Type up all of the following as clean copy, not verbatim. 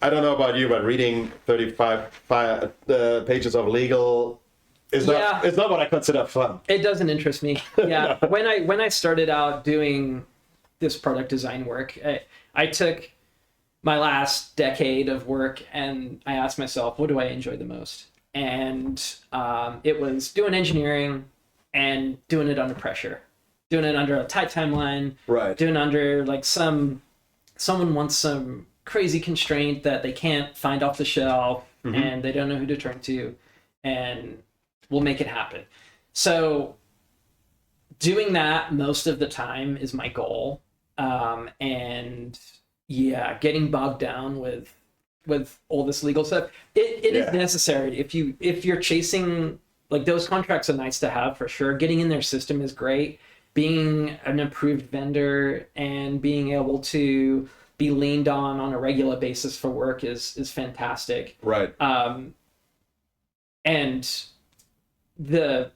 I don't know about you, but reading 35 pages of legal is not, it's not what I consider fun. It doesn't interest me. Yeah. No. When I started out doing this product design work, I took my last decade of work and I asked myself, what do I enjoy the most? And it was doing engineering and doing it under pressure, doing it under a tight timeline, right? Doing under like someone wants some crazy constraint that they can't find off the shelf and they don't know who to turn to, and we'll make it happen. So doing that most of the time is my goal. And yeah, getting bogged down with all this legal stuff, it is necessary. If you're chasing, like, those contracts are nice to have for sure. Getting in their system is great. Being an approved vendor and being able to be leaned on a regular basis for work is fantastic. Right. And the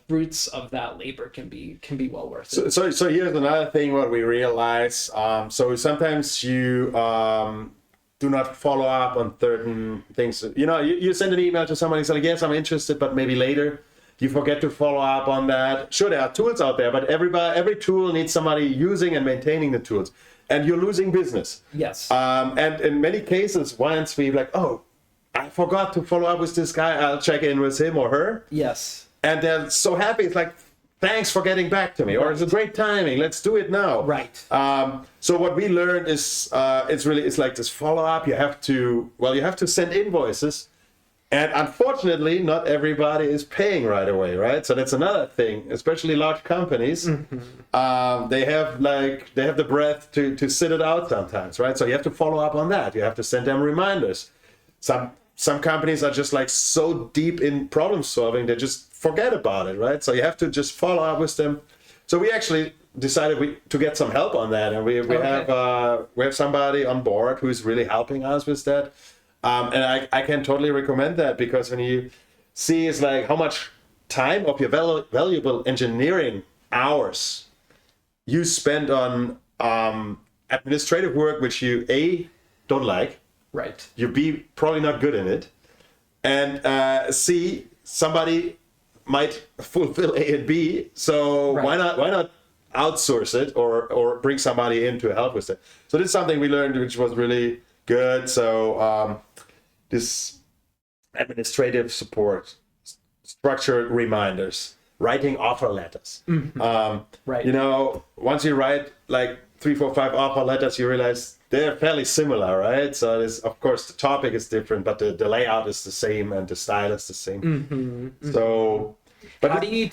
fruits of that labor can be well worth it. So here's another thing what we realize. So sometimes you do not follow up on certain things. You send an email to somebody, say, yes, I'm interested, but maybe later. You forget to follow up on that. Sure, there are tools out there, but every tool needs somebody using and maintaining the tools. And you're losing business. Yes. And in many cases, once we're like, oh, I forgot to follow up with this guy, I'll check in with him or her. Yes. And they're so happy. It's like, thanks for getting back to me. Right. Or it's a great timing. Let's do it now. Right. So what we learned is it's like this follow up. You have to send invoices. And unfortunately, not everybody is paying right away, right? So that's another thing, especially large companies. They have the breath to sit it out sometimes, right? So you have to follow up on that. You have to send them reminders. Some companies are just like so deep in problem solving, they just forget about it, right? So you have to just follow up with them. So we actually decided to get some help on that, and we have somebody on board who is really helping us with that. And I can totally recommend that, because when you see it's like how much time of your valuable engineering hours you spend on administrative work, which you A, don't like, right? You B, probably not good in it, and C, somebody might fulfill A and B. So why not outsource it or bring somebody in to help with it? So this is something we learned, which was really good. So this administrative support, structured reminders, writing offer letters. Right. Once you write like 3, 4, 5 offer letters, you realize they're fairly similar, right? So of course the topic is different, but the layout is the same and the style is the same. So, but how do you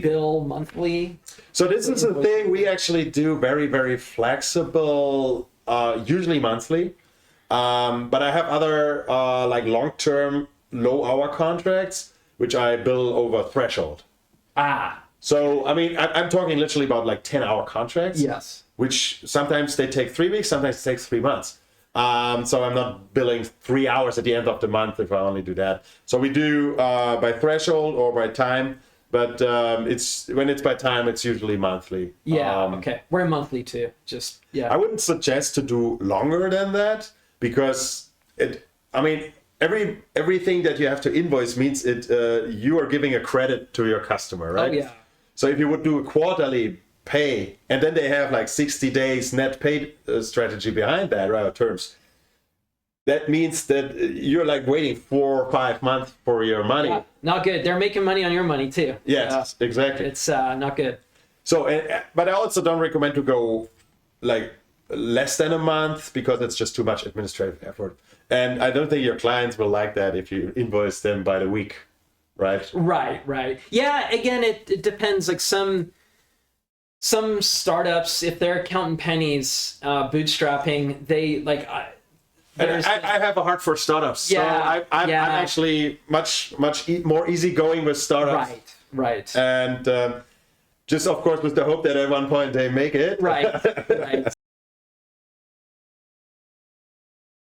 bill monthly? So this is a thing we actually do very, very flexible, usually monthly. But I have other like long-term, low-hour contracts, which I bill over threshold. So, I mean, I'm talking literally about like 10-hour contracts. Yes. Which sometimes they take 3 weeks, sometimes it takes 3 months. So I'm not billing 3 hours at the end of the month if I only do that. So we do by threshold or by time, but when it's by time, it's usually monthly. Yeah, okay. We're monthly too, I wouldn't suggest to do longer than that, because everything that you have to invoice means you are giving a credit to your customer, right? Oh, yeah. So if you would do a quarterly pay, and then they have like 60 days net pay strategy behind that, right, terms, that means that you're like waiting 4 or 5 months for your money. Yeah, not good. They're making money on your money too. Yes, exactly. It's not good. So, but I also don't recommend to go like less than a month, because it's just too much administrative effort. And I don't think your clients will like that if you invoice them by the week, right? Right. Yeah, again, it depends. Like some startups, if they're counting pennies, bootstrapping, they like... I have a heart for startups. Yeah, so I'm actually much more easygoing with startups. Right. And just, of course, with the hope that at one point they make it. Right.